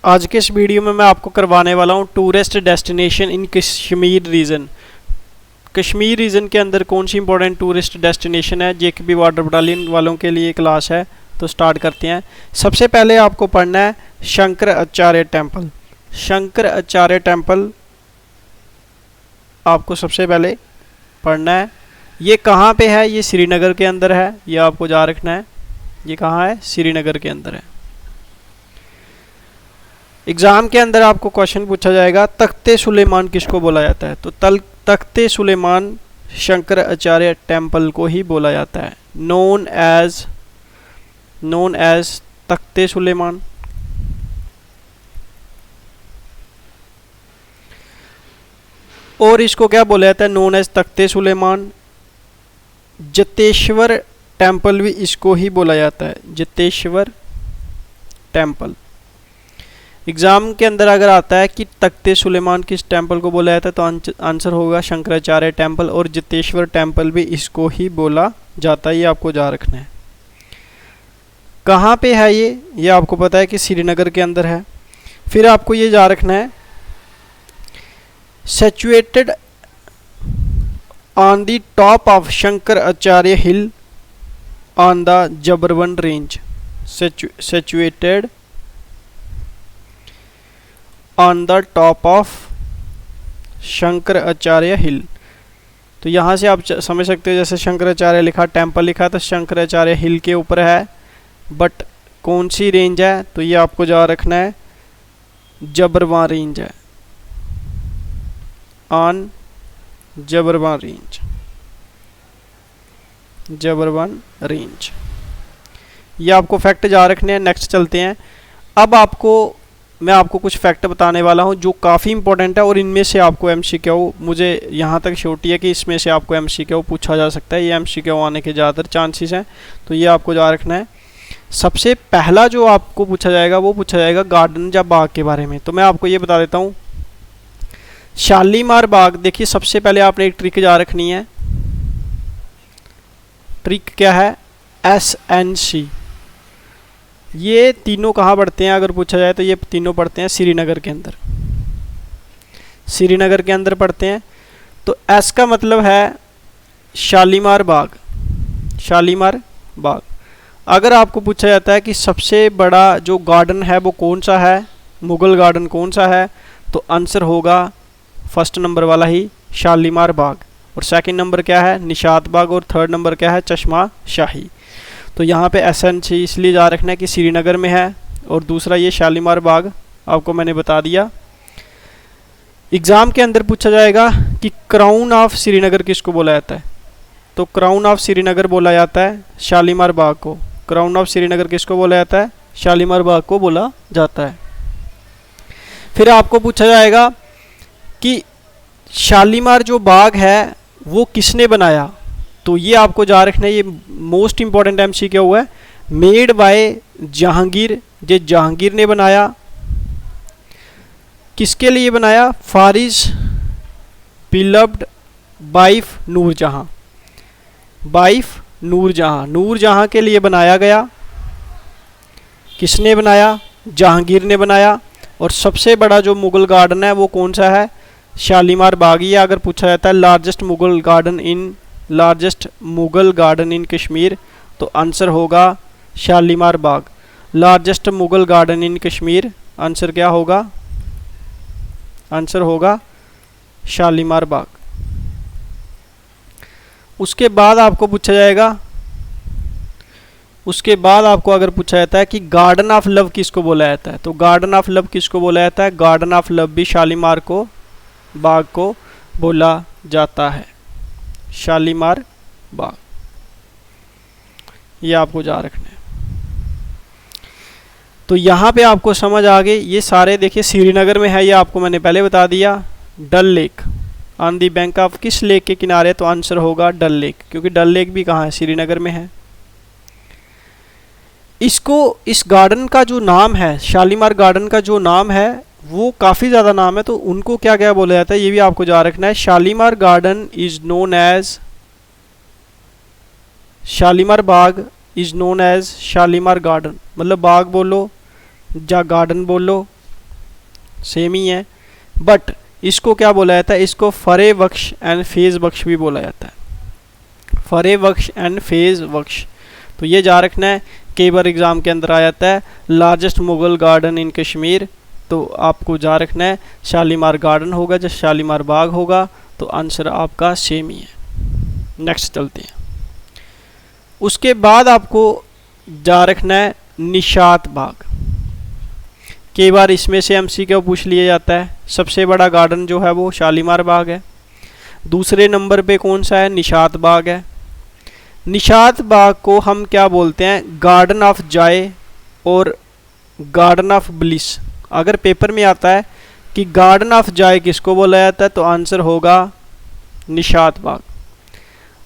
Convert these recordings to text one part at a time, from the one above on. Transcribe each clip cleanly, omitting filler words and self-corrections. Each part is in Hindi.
आज के इस वीडियो में मैं आपको करवाने वाला हूँ tourist destination in Kashmir region. Kashmir region के अंदर कौन सी इंपॉर्टेंट टूरिस्ट डेस्टिनेशन है, जेकेपी वाटर बटालियन वालों के लिए क्लास है। तो स्टार्ट करते हैं। सबसे पहले आपको पढ़ना है शंकराचार्य टेम्पल। शंकराचार्य टेम्पल आपको सबसे पहले पढ़ना है। ये कहाँ पे है? ये श्रीनगर के अंदर है। ये आपको याद रखना है। ये कहाँ है? श्रीनगर के अंदर है। एग्जाम के अंदर आपको क्वेश्चन पूछा जाएगा तख्ते सुलेमान किसको बोला जाता है? तो तख्ते सुलेमान शंकराचार्य टेम्पल को ही बोला जाता है। नोन एज तख्ते सुलेमान। और इसको क्या बोला जाता है? नोन एज तख्ते सुलेमान। जतेश्वर टेम्पल भी इसको ही बोला जाता है, जतेश्वर टेम्पल। एग्जाम के अंदर अगर आता है कि तख्ते सुलेमान किस टेम्पल को बोला जाता है, तो आंसर होगा शंकराचार्य टेम्पल। और जतेश्वर टेम्पल भी इसको ही बोला जाता है। ये आपको याद रखना है। कहाँ पे है ये आपको पता है कि श्रीनगर के अंदर है। फिर आपको ये याद रखना है situated on the top of Shankaracharya hill on the Zabarwan range. Situated on the top of Shankaracharya hill. तो यहाँ से आप समझ सकते हो, जैसे शंकराचार्य लिखा, टेम्पल लिखा, तो शंकराचार्य हिल के ऊपर है। बट कौन सी रेंज है? तो ये आपको याद रखना है जबरवान रेंज है। On Zabarwan range, Zabarwan range. ये आपको फैक्ट याद रखने हैं। नेक्स्ट चलते हैं। अब मैं आपको कुछ फैक्ट बताने वाला हूं जो काफ़ी इंपॉर्टेंट है और इनमें से आपको एमसीक्यू, मुझे यहाँ तक श्योरिटी है कि इसमें से आपको एमसीक्यू पूछा जा सकता है। ये एमसीक्यू आने के ज़्यादातर चांसेस हैं, तो ये आपको याद रखना है। सबसे पहला जो आपको पूछा जाएगा वो पूछा जाएगा गार्डन या बाग के बारे में। तो मैं आपको ये बता देता हूँ। शालीमार बाग, देखिए सबसे पहले आपने एक ट्रिक याद रखनी है। ट्रिक क्या है? SNC। ये तीनों कहाँ पढ़ते हैं अगर पूछा जाए तो ये तीनों पढ़ते हैं श्रीनगर के अंदर। श्रीनगर के अंदर पढ़ते हैं। तो S का मतलब है शालीमार बाग। शालीमार बाग। अगर आपको पूछा जाता है कि सबसे बड़ा जो गार्डन है वो कौन सा है, मुगल गार्डन कौन सा है, तो आंसर होगा फर्स्ट नंबर वाला ही शालीमार बाग। और सेकंड नंबर क्या है? निशात बाग। और थर्ड नंबर क्या है? चश्मा शाही। तो यहाँ पे SNC इसलिए याद रखना है कि श्रीनगर में है। और दूसरा ये शालीमार बाग आपको मैंने बता दिया। एग्ज़ाम के अंदर पूछा जाएगा कि क्राउन ऑफ श्रीनगर किसको बोला जाता है? तो क्राउन ऑफ श्रीनगर बोला जाता है शालीमार बाग को। क्राउन ऑफ श्रीनगर किसको बोला जाता है? शालीमार बाग को बोला जाता है। फिर आपको पूछा जाएगा कि शालीमार जो बाग है वो किसने बनाया? तो ये आपको याद रखना है। ये मोस्ट इंपॉर्टेंट एमसीक्यू है। Made by Jahangir. ये जहांगीर ने बनाया। किसके लिए बनाया? For his beloved wife Noorjahan. Wife Noorjahan, Noorjahan के लिए बनाया गया। किसने बनाया? जहांगीर ने बनाया। और सबसे बड़ा जो मुगल गार्डन है वो कौन सा है? शालीमार बाग। ये अगर पूछा जाता है largest Mughal garden in Kashmir, तो आंसर होगा Shalimar Bagh. Largest Mughal garden in Kashmir, answer क्या होगा? आंसर होगा शालीमार बाग। उसके बाद आपको पूछा जाएगा, उसके बाद आपको अगर पूछा जाता है कि गार्डन ऑफ लव किसको बोला जाता है, तो गार्डन ऑफ लव किसको बोला जाता है? गार्डन ऑफ लव भी शालीमार को बाग को बोला जाता है। शालीमार बाग। ये आपको याद रखना है। तो यहाँ पे आपको समझ आ गई। ये सारे देखिए श्रीनगर में है, ये आपको मैंने पहले बता दिया। Dal lake on the bank of, किस लेक के किनारे? तो आंसर होगा डल लेक, क्योंकि डल लेक भी कहाँ है? श्रीनगर में है। इस गार्डन का जो नाम है, शालीमार गार्डन का जो नाम है वो काफ़ी ज़्यादा नाम है। तो उनको क्या क्या बोला जाता है ये भी आपको याद रखना है। Shalimar garden is known as Shalimar Bagh is known as Shalimar garden, मतलब बाग बोलो या गार्डन बोलो, सेम ही है, बट इसको क्या बोला जाता है, इसको फरे वक्ष एंड फेज वक्ष भी बोला जाता है, फरे वक्ष एंड फेज वक्ष। तो ये जा रखना है, कई बार एग्जाम के अंदर आ जाता है largest Mughal garden in Kashmir, तो आपको जा रखना है शालीमार गार्डन होगा, जब शालीमार बाग होगा तो आंसर आपका सेम ही है। नेक्स्ट चलते हैं। उसके बाद आपको जा रखना है निशात बाग। कई बार इसमें से एमसीक्यू पूछ लिया जाता है। सबसे बड़ा गार्डन जो है वो शालीमार बाग है। दूसरे नंबर पे कौन सा है, निशात बाग है। निशात बाग को हम क्या बोलते हैं, गार्डन ऑफ जॉय और गार्डन ऑफ ब्लिस। अगर पेपर में आता है कि गार्डन ऑफ जॉय किसको बोला जाता है तो आंसर होगा निशात बाग।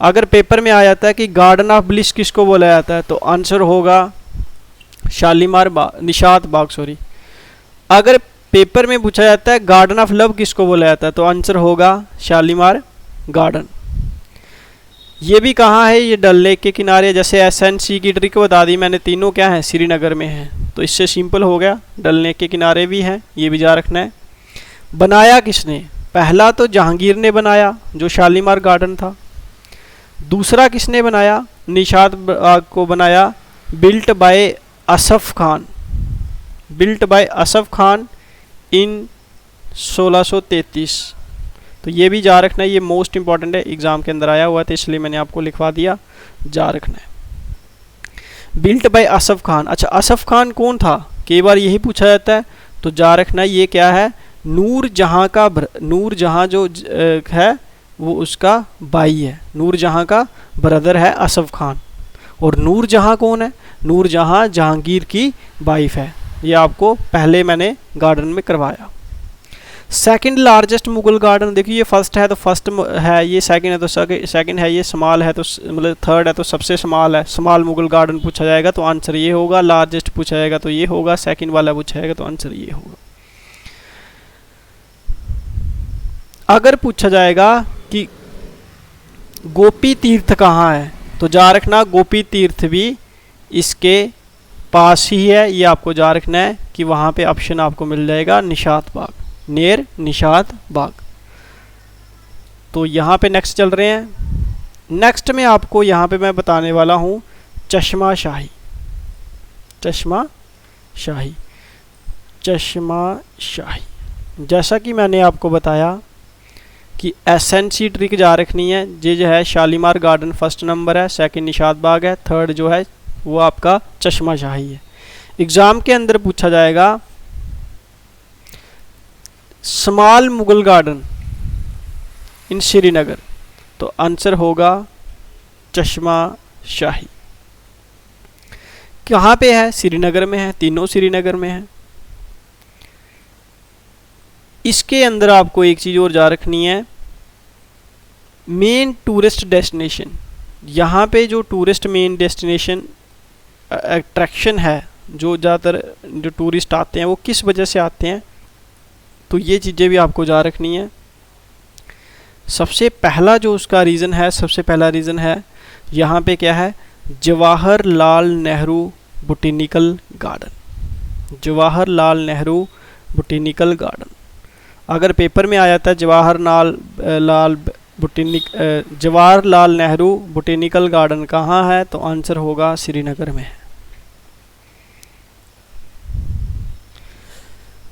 अगर पेपर में आ जाता है कि गार्डन ऑफ ब्लिस किसको बोला जाता है तो आंसर होगा शालीमार बाग, निशात बाग सॉरी। अगर पेपर में पूछा जाता है गार्डन ऑफ लव किसको बोला जाता है तो आंसर होगा शालीमार गार्डन। ये भी कहाँ है, ये डल लेक के किनारे। जैसे एसएनसी की ट्रिक बता दी मैंने, तीनों क्या है, श्रीनगर में है, तो इससे सिंपल हो गया, डल लेक के किनारे भी है, ये भी जा रखना है। बनाया किसने, पहला तो जहांगीर ने बनाया जो शालीमार गार्डन था। दूसरा किसने बनाया, निशात बाग को बनाया built by Asaf Khan, built by Asaf Khan in 1633। तो ये भी जा रखना है, ये मोस्ट इंपॉर्टेंट है, एग्जाम के अंदर आया हुआ था इसलिए मैंने आपको लिखवा दिया, जा रखना है बिल्ट बाय असफ खान। अच्छा असफ खान कौन था, कई बार यही पूछा जाता है, तो जा रखना है ये क्या है, नूर जहाँ का, नूर जहाँ जो है वो उसका भाई है, नूर जहाँ का ब्रदर है असफ खान। और नूर जहाँ कौन है, नूर जहाँ जहांगीर की वाइफ है। ये आपको पहले मैंने गार्डन में करवाया। सेकंड लार्जेस्ट मुगल गार्डन, देखिए ये फर्स्ट है तो फर्स्ट है, ये सेकंड है तो सेकंड है, ये स्मॉल है तो मतलब थर्ड है तो सबसे स्मॉल है, स्मॉल मुगल गार्डन पूछा जाएगा तो आंसर ये होगा, लार्जेस्ट पूछा जाएगा तो ये होगा, सेकंड वाला पूछा जाएगा तो आंसर ये होगा। अगर पूछा जाएगा कि गोपी तीर्थ कहाँ है तो जा रखना गोपी तीर्थ भी इसके पास ही है, ये आपको जा रखना है कि वहाँ पे ऑप्शन आपको मिल जाएगा निशात बाग, नियर निशात बाग। तो यहाँ पे नेक्स्ट चल रहे हैं। नेक्स्ट में आपको यहाँ पे मैं बताने वाला हूँ चश्मा शाही, चश्मा शाही, चश्मा शाही। जैसा कि मैंने आपको बताया कि एसएनसी ट्रिक जा रखनी है, ये जो है शालीमार गार्डन फर्स्ट नंबर है, सेकंड निशात बाग है, थर्ड जो है वो आपका चश्मा शाही है। एग्जाम के अंदर पूछा जाएगा स्मॉल मुगल गार्डन इन श्रीनगर तो आंसर होगा चश्मा शाही। कहाँ पे है, श्रीनगर में है, तीनों श्रीनगर में है। इसके अंदर आपको एक चीज़ और जा रखनी है, मेन टूरिस्ट डेस्टिनेशन। यहाँ पे जो टूरिस्ट मेन डेस्टिनेशन अट्रैक्शन है, जो ज़्यादातर जो टूरिस्ट आते हैं वो किस वजह से आते हैं, तो ये चीज़ें भी आपको जा रखनी है। सबसे पहला जो उसका रीज़न है, सबसे पहला रीज़न है यहाँ पे क्या है, Jawaharlal Nehru botanical garden, Jawaharlal Nehru botanical garden. अगर पेपर में आ जाता है जवाहरलाल नेहरू बोटेनिकल गार्डन कहाँ है तो आंसर होगा श्रीनगर में है।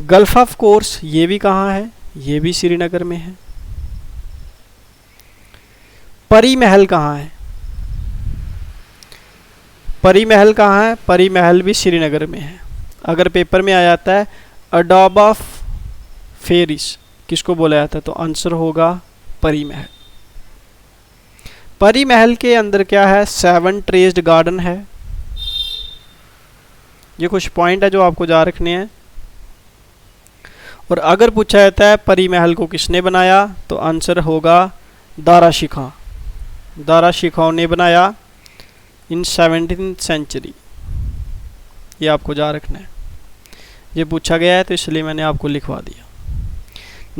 गल्फ ऑफ कोर्स ये भी कहाँ है, ये भी श्रीनगर में है। परी महल कहाँ है, परी महल कहाँ है, परी महल भी श्रीनगर में है। अगर पेपर में आ जाता है अडोब ऑफ फेरिस किसको बोला जाता है तो आंसर होगा परी महल। परी महल के अंदर क्या है, 7 ट्रेस्ड गार्डन है। ये कुछ पॉइंट है जो आपको जा रखने हैं। और अगर पूछा जाता है परी महल को किसने बनाया तो आंसर होगा दारा शिखा, दारा शिखा ने बनाया इन 17th सेंचुरी। ये आपको जा रखना है, ये पूछा गया है तो इसलिए मैंने आपको लिखवा दिया।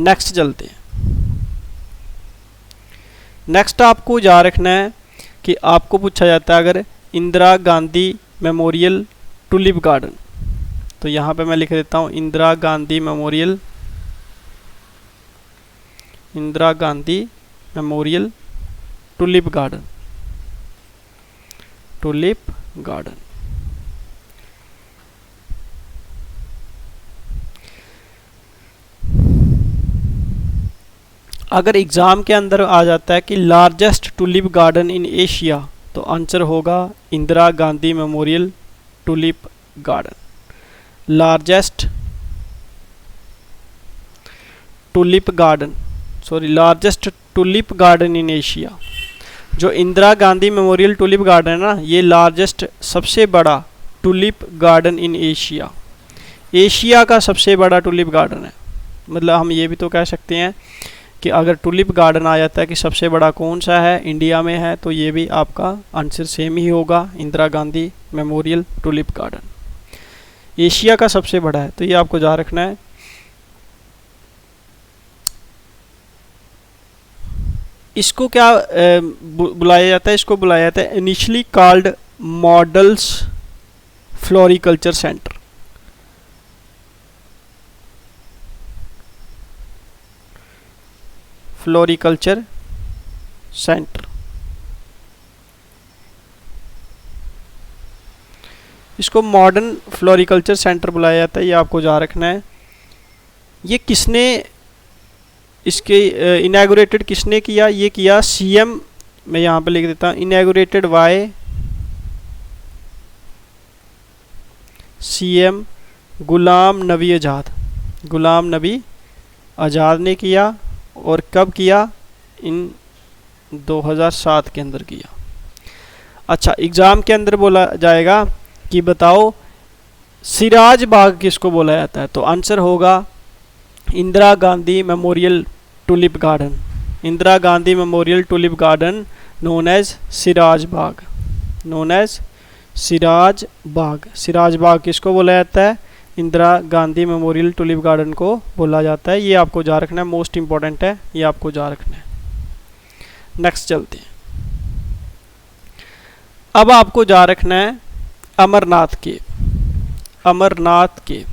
नेक्स्ट चलते हैं। नेक्स्ट आपको जा रखना है कि आपको पूछा जाता है अगर Indira Gandhi memorial tulip garden, तो यहाँ पे मैं लिख देता हूँ Indira Gandhi memorial Indira Gandhi memorial tulip garden, tulip garden. अगर एग्जाम के अंदर आ जाता है कि largest tulip garden in Asia, तो आंसर होगा Indira Gandhi memorial tulip garden. Largest tulip garden, largest tulip garden in Asia. जो Indira Gandhi memorial tulip garden है ना, ये लार्जेस्ट सबसे बड़ा tulip garden in Asia, Asia का सबसे बड़ा टुलिप गार्डन है। मतलब हम ये भी तो कह सकते हैं कि अगर टुलिप गार्डन आ जाता है कि सबसे बड़ा कौन सा है इंडिया में है, तो ये भी आपका आंसर सेम ही होगा, Indira Gandhi memorial tulip garden Asia का सबसे बड़ा है। तो ये आपको याद रखना है। इसको क्या बुलाया जाता है? इसको बुलाया जाता है initially called models floriculture centre. Floriculture centre, इसको मॉडर्न फ्लोरिकल्चर सेंटर बुलाया जाता है, ये आपको याद रखना है। ये किसने इसके इनैगोरेटेड किसने किया? ये किया सीएम, मैं यहाँ पे लिख देता हूँ, इनैगोरेटेड बाय सीएम गुलाम नबी आज़ाद। गुलाम नबी आज़ाद ने किया, और कब किया? इन 2007 के अंदर किया। अच्छा, एग्ज़ाम के अंदर बोला जाएगा कि बताओ सिराज बाग किसको बोला जाता है? तो आंसर होगा Indira Gandhi memorial tulip garden. Indira Gandhi memorial tulip garden known as Siraj Bagh, known as Siraj Bagh. Siraj Bagh किसको बोला जाता है? Indira Gandhi memorial tulip garden को बोला जाता है। ये आपको याद रखना है, मोस्ट इंपॉर्टेंट है, ये आपको याद रखना है। नेक्स्ट चलते हैं। अब आपको याद रखना है अमरनाथ केव। अमरनाथ केव,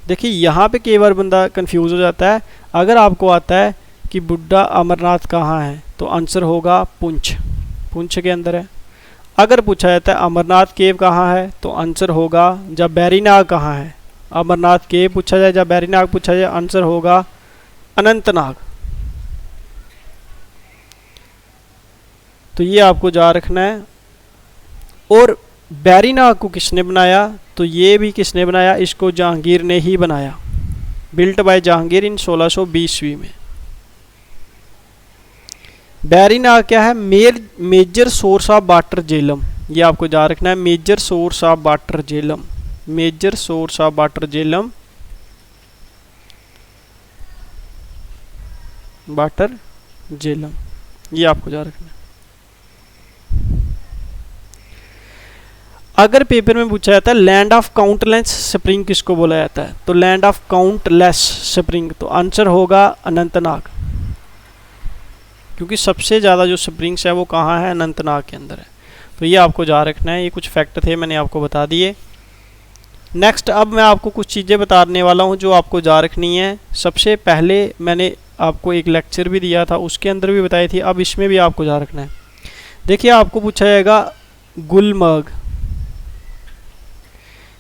देखिए यहाँ पे कई बार बंदा कंफ्यूज हो जाता है। अगर आपको आता है कि बुड्ढा अमरनाथ कहाँ है, तो आंसर होगा पुंछ, पुंछ के अंदर है। अगर पूछा जाता है अमरनाथ केव कहाँ है, तो आंसर होगा जब बैरीनाग कहाँ है। अमरनाथ केव पूछा जाए, जब बैरीनाग पूछा जाए, आंसर होगा अनंतनाग। तो ये आपको याद रखना है। और बैरीनाग को किसने बनाया? तो ये भी किसने बनाया? इसको जहांगीर ने ही बनाया, बिल्ट बाय जहांगीर इन 1620 में। बैरीनाग क्या है? Major source of water Jhelum, ये आपको याद रखना है। Major source of water Jhelum, major source of water Jhelum, water Jhelum, ये आपको याद रखना है। अगर पेपर में पूछा जाता है लैंड ऑफ काउंटलेस स्प्रिंग किसको बोला जाता है, तो लैंड ऑफ काउंटलेस स्प्रिंग, तो आंसर होगा अनंतनाग, क्योंकि सबसे ज़्यादा जो स्प्रिंग्स है वो कहाँ है? अनंतनाग के अंदर है। तो ये आपको याद रखना है। ये कुछ फैक्ट थे, मैंने आपको बता दिए। नेक्स्ट, अब मैं आपको कुछ चीज़ें बताने वाला हूँ जो आपको याद रखनी है। सबसे पहले मैंने आपको एक लेक्चर भी दिया था, उसके अंदर भी बताई थी, अब इसमें भी आपको याद रखना है। देखिए, आपको पूछा जाएगा गुलमर्ग,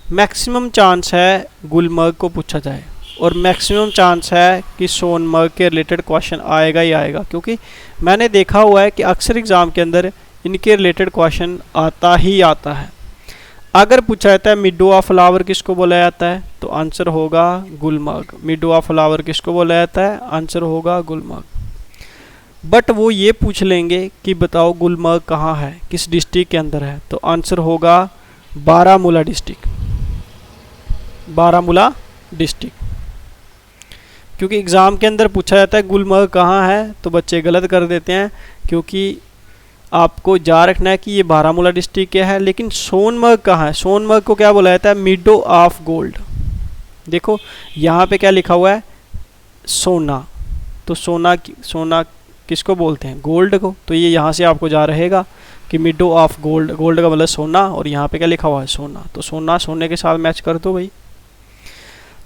मैक्सिमम चांस है गुलमर्ग को पूछा जाए, और मैक्सिमम चांस है कि सोनमर्ग के रिलेटेड क्वेश्चन आएगा ही आएगा, क्योंकि मैंने देखा हुआ है कि अक्सर एग्ज़ाम के अंदर इनके रिलेटेड क्वेश्चन आता ही आता है। अगर पूछा जाता है मिडो ऑफ फ्लावर किसको बोला जाता है, तो आंसर होगा गुलमर्ग। मिडो ऑफ फ्लावर किसको बोला जाता है? आंसर होगा गुलमर्ग। बट वो ये पूछ लेंगे कि बताओ गुलमर्ग कहाँ है, किस डिस्ट्रिक्ट के अंदर है, तो आंसर होगा बारामूला डिस्ट्रिक्ट, बारामूला डिस्ट्रिक्ट। क्योंकि एग्ज़ाम के अंदर पूछा जाता है गुलमर्ग कहाँ है, तो बच्चे गलत कर देते हैं, क्योंकि आपको याद रखना है कि ये बारामूला डिस्ट्रिक्ट क्या है। लेकिन सोनमर्ग कहाँ है? सोनमर्ग को क्या बोला जाता है? मिडो ऑफ गोल्ड। देखो यहाँ पे क्या लिखा हुआ है? सोना। तो सोना किसको बोलते हैं? गोल्ड को। तो ये यहाँ से आपको जा रहेगा कि मिडो ऑफ गोल्ड, गोल्ड का मतलब सोना, और यहाँ पे क्या लिखा हुआ है? सोना। तो सोना सोने के साथ मैच कर दो भाई।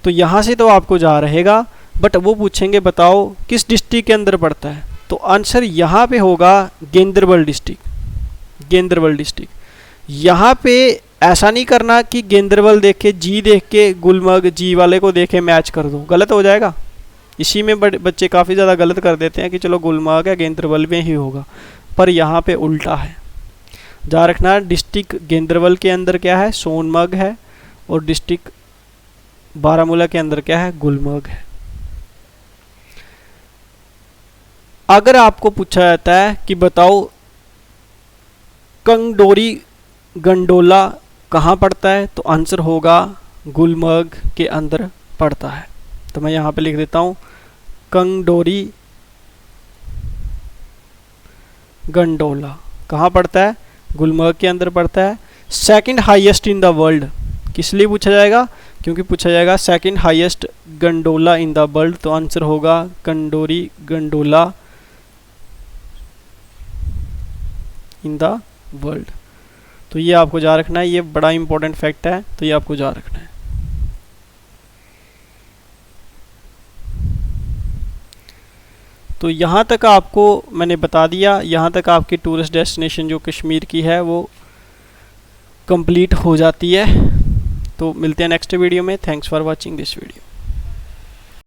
तो यहाँ से तो आपको जा रहेगा बट वो पूछेंगे बताओ किस डिस्ट्रिक्ट के अंदर पड़ता है, तो आंसर यहाँ पे होगा गेंदरबल डिस्ट्रिक्ट। गेंदरबल डिस्ट्रिक्ट। यहाँ पे ऐसा नहीं करना कि गेंदरबल देख के जी देख के गुलमर्ग जी वाले को देखे मैच कर दो, गलत हो जाएगा। इसी में बच्चे काफ़ी ज़्यादा गलत कर देते हैं कि चलो गुलमर्ग है गेंदरबल में ही होगा, पर यहाँ पे उल्टा है। जा रखना डिस्ट्रिक्ट गेंदरबल के अंदर क्या है, सोनमर्ग है, और डिस्ट्रिक्ट बारामूला के अंदर क्या है, गुलमर्ग है। अगर आपको पूछा जाता है कि बताओ कंगडोरी गंडोला कहाँ पड़ता है, तो आंसर होगा गुलमर्ग के अंदर पड़ता है। तो मैं यहाँ पे लिख देता हूँ कंगडोरी गंडोला कहाँ पड़ता है, गुलमर्ग के अंदर पड़ता है। Second highest in the world किस लिए पूछा जाएगा, क्योंकि पूछा जाएगा second highest gondola in the world, तो आंसर होगा कंडोरी गंडोला इन द वर्ल्ड। तो ये आपको जा रखना है, ये बड़ा इंपॉर्टेंट फैक्ट है, तो ये आपको जा रखना है। तो यहाँ तक आपको मैंने बता दिया, यहाँ तक आपकी टूरिस्ट डेस्टिनेशन जो कश्मीर की है वो कंप्लीट हो जाती है। तो मिलते हैं नेक्स्ट वीडियो में। Thanks for watching this video.